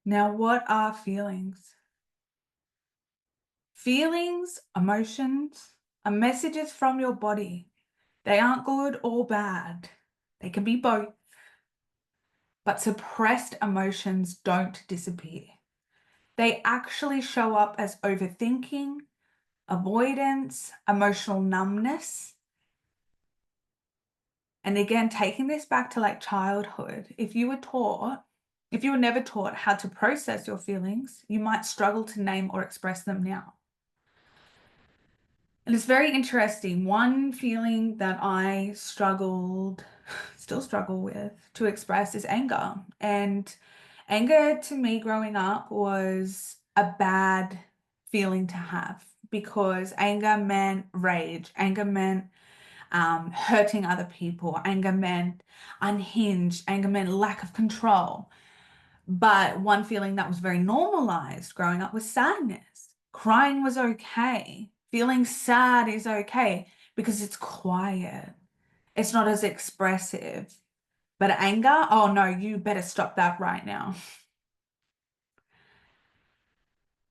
Now, what are feelings? Feelings, emotions, are messages from your body. They aren't good or bad. They can be both. But suppressed emotions don't disappear. They actually show up as overthinking, avoidance, emotional numbness. And again, taking this back to like childhood, if you were never taught how to process your feelings, you might struggle to name or express them now. And it's very interesting. One feeling that I still struggle with to express is anger. And anger to me growing up was a bad feeling to have because anger meant rage, anger meant hurting other people, anger meant unhinged, anger meant lack of control. But one feeling that was very normalized growing up was sadness. Crying was okay. Feeling sad is okay because it's quiet. It's not as expressive. But anger, oh no, you better stop that right now.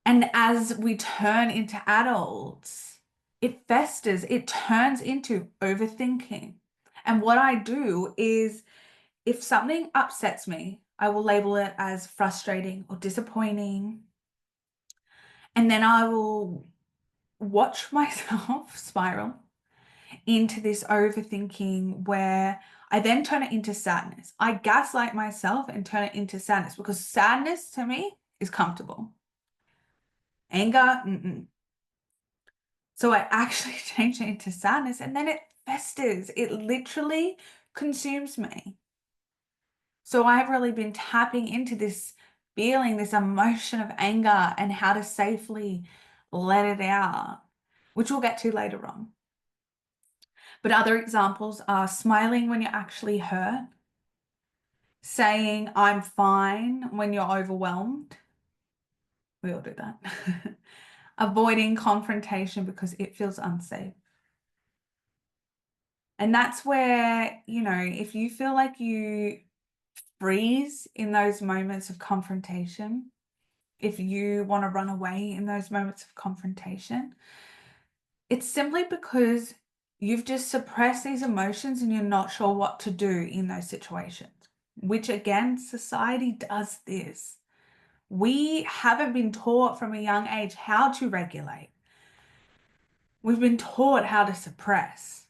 And as we turn into adults, it festers, it turns into overthinking. And what I do is if something upsets me, I will label it as frustrating or disappointing. And then I will watch myself spiral into this overthinking where I then turn it into sadness. I gaslight myself and turn it into sadness because sadness to me is comfortable. Anger, mm-mm. So I actually change it into sadness and then it festers. It literally consumes me. So I've really been tapping into this feeling, this emotion of anger and how to safely let it out, which we'll get to later on. But other examples are smiling when you're actually hurt, saying I'm fine when you're overwhelmed. We all do that. Avoiding confrontation because it feels unsafe. And that's where, if you feel like you freeze in those moments of confrontation, if you want to run away in those moments of confrontation, it's simply because you've just suppressed these emotions and you're not sure what to do in those situations, which again, society does this. We haven't been taught from a young age how to regulate. We've been taught how to suppress.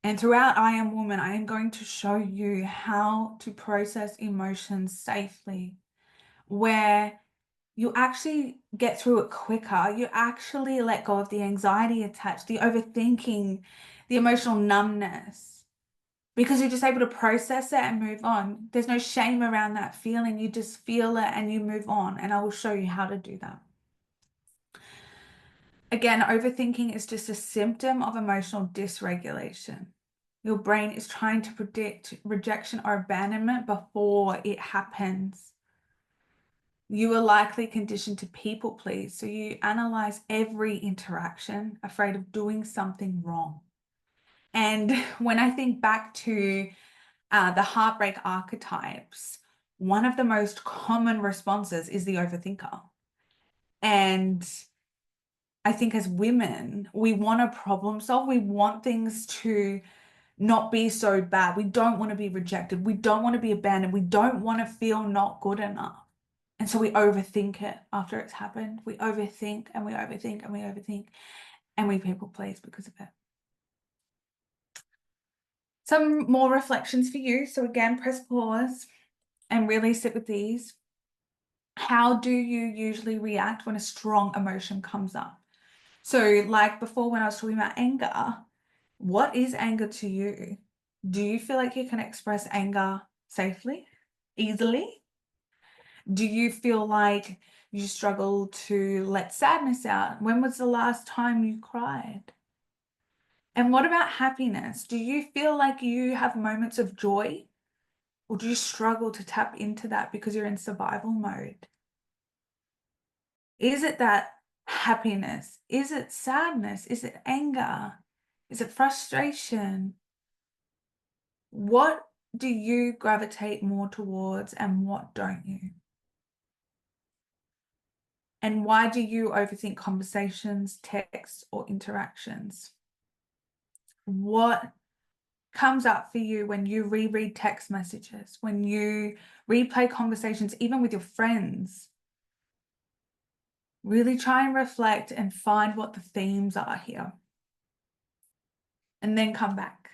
And throughout I Am Woman, I am going to show you how to process emotions safely, where you actually get through it quicker. You actually let go of the anxiety attached, the overthinking, the emotional numbness, because you're just able to process it and move on. There's no shame around that feeling. You just feel it and you move on. And I will show you how to do that. Again, overthinking is just a symptom of emotional dysregulation. Your brain is trying to predict rejection or abandonment before it happens. You are likely conditioned to people please, so you analyze every interaction, afraid of doing something wrong. And when I think back to the heartbreak archetypes, one of the most common responses is the overthinker. And I think as women, we want to problem solve. We want things to not be so bad. We don't want to be rejected. We don't want to be abandoned. We don't want to feel not good enough. And so we overthink it after it's happened. We overthink and we overthink and we overthink and we people please because of it. Some more reflections for you. So again, press pause and really sit with these. How do you usually react when a strong emotion comes up? So like before when I was talking about anger, what is anger to you? Do you feel like you can express anger safely, easily? Do you feel like you struggle to let sadness out? When was the last time you cried? And what about happiness? Do you feel like you have moments of joy? Or do you struggle to tap into that because you're in survival mode? Is it that happiness? Is it sadness? Is it anger? Is it frustration? What do you gravitate more towards and what don't you? And why do you overthink conversations, texts, or interactions? What comes up for you when you reread text messages, when you replay conversations, even with your friends? Really try and reflect and find what the themes are here. And then come back.